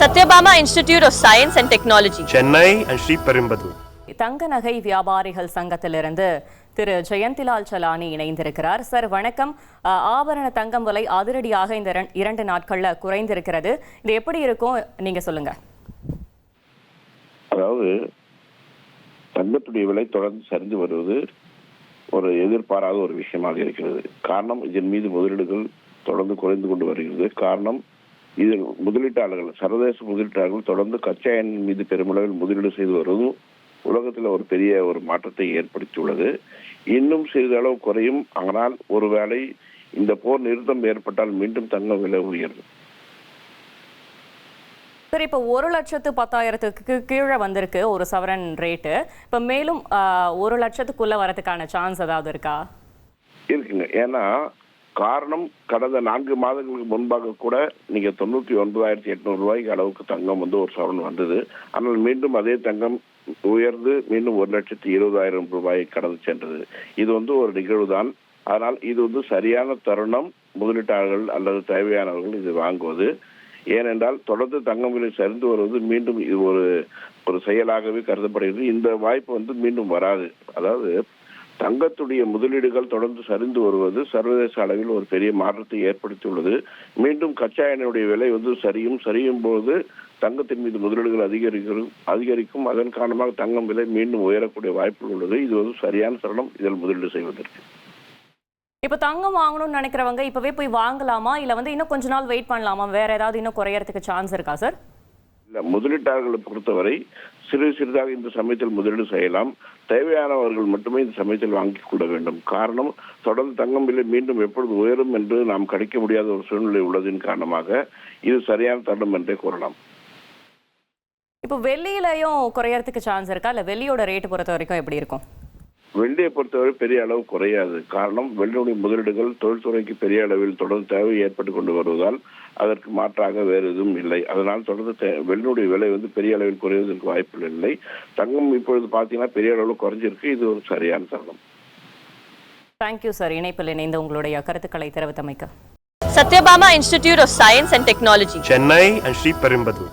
Satyabama Institute of Science and Technology, Chennai and Sri Perumbudur. தங்க நகை வியாபாரிகள் சங்கத்திலிருந்து திரு ஜெயந்திலால் சலானி இணைந்திருக்கிறார். சார் வணக்கம். ஆபரண தங்கம் விலை அதிரடியாக இந்த 2 நாட்கள்ல குறைந்திருக்கிறது. இது எப்படி இருக்கும் நீங்க சொல்லுங்க. அதாவது தங்கத்துடைய விலை தொடர்ந்து சரிந்து வருவது ஒரு எதிர்பாராத ஒரு விஷயமாக இருக்கிறது. காரணம், இதன் மீது முதலீடுகள் தொடர்ந்து குறைந்து கொண்டு வருகிறது. காரணம், இதில் முதலீட்டாளர்கள், சர்வதேச முதலீட்டாளர்கள் தொடர்ந்து கச்சா எண்ணெய் மீது பெருமளவில் முதலீடு செய்து வருவதும் உலகத்தில் ஒரு பெரிய ஒரு மாற்றத்தை ஏற்படுத்தியுள்ளது. இன்னும் சிறிதளவு குறையும். ஆனால் ஒருவேளை இந்த போர் நிறுத்தம் ஏற்பட்டால் மீண்டும் தங்க விலை உயரும். சரி, இப்போ 1,10,000க்கு கீழே வந்திருக்கு ஒரு சவரன் ரேட்டு. இப்போ மேலும் 1,00,000க்குள்ள வரதுக்கான சான்ஸ் ஏதாவது இருக்கா? இருக்குங்க. ஏன்னா காரணம், கடந்த 4 மாதங்களுக்கு முன்பாக கூட நீங்க 99,800 ரூபாய்க்கு அளவுக்கு தங்கம் ஒரு சவரன் வந்தது. ஆனால் மீண்டும் அதே தங்கம் உயர்ந்து மீண்டும் 1,20,000 ரூபாயை கடந்து சென்றது. இது ஒரு நிகழ்வு தான். ஆனால் இது சரியான தருணம் முதலீட்டாளர்கள் அல்லது தேவையானவர்கள் இது வாங்குவது. ஏனென்றால் தொடர்ந்து தங்கம் விலை சரிந்து வருவது மீண்டும் இது ஒரு செயலாகவே கருதப்படுகிறது. இந்த வாய்ப்பு மீண்டும் வராது. அதாவது தங்கத்துடைய முதலீடுகள் தொடர்ந்து சரிந்து வருவது சர்வதேச அளவில் ஒரு பெரிய மாற்றத்தை ஏற்படுத்தியுள்ளது. மீண்டும் கச்சா எண்ணெயுடைய விலை சரியும் போது தங்கத்தின் மீது முதலீடுகள் அதிகரிக்கும். அதன் காரணமாக தங்கம் விலை மீண்டும் உயரக்கூடிய வாய்ப்புகள் உள்ளது. இது சரியான தருணம் இதில் முதலீடு செய்வதற்கு. இப்போ தங்கம் வாங்கணும்னு நினைக்கிறவங்க இப்பவே போய் வாங்கலாமா, இல்ல இன்னும் கொஞ்ச நாள் வெயிட் பண்ணலாமா? வேற ஏதாவது இன்னும் குறையறதுக்கு சான்ஸ் இருக்கா சார்? இல்ல, முதலீட்டாளர்களை பொறுத்தவரை சிறிதாக இந்த சமயத்தில் முதலீடு செய்யலாம். தேவையானவர்கள் மட்டுமே இந்த சமயத்தில் வாங்கிக் கொள்ள வேண்டும். காரணம், தொடர்ந்து தங்கம் விலை மீண்டும் எப்பொழுது உயரும் என்று நாம் கணிக்க முடியாத ஒரு சூழ்நிலை உள்ளதின் காரணமாக இது சரியான தருணம் என்றே கூறலாம். இப்போ வெள்ளியிலையும் குறையறதுக்கு சான்ஸ் இருக்கா, இல்ல வெள்ளியோட ரேட் பொறுத்த வரைக்கும் எப்படி இருக்கும்? வெள்ளியை பொறுத்தவரை பெரிய அளவு குறையாது. காரணம், வெள்ளியுடைய முதலீடுகள் தொழில்துறைக்கு பெரிய அளவில் தொடர்ந்து தேவை ஏற்பட்டு கொண்டு வருவதால் அதற்கு மாற்றாக வேறு எதுவும் இல்லை. அதனால் தொடர்ந்து வெள்ளியுடைய விலை பெரிய அளவில் குறைவதற்கு வாய்ப்புகள் இல்லை. தங்கம் இப்பொழுது பார்த்தீங்கன்னா பெரிய அளவில் குறைஞ்சிருக்கு. இது ஒரு சரியான தருணம். தேங்க்யூ சார், இணைப்பில் இணைந்து உங்களுடைய கருத்துக்களை தெரிவித்தமைக்க. Satyabama Institute of Science and Technology, Chennai and Sri Perumbudur.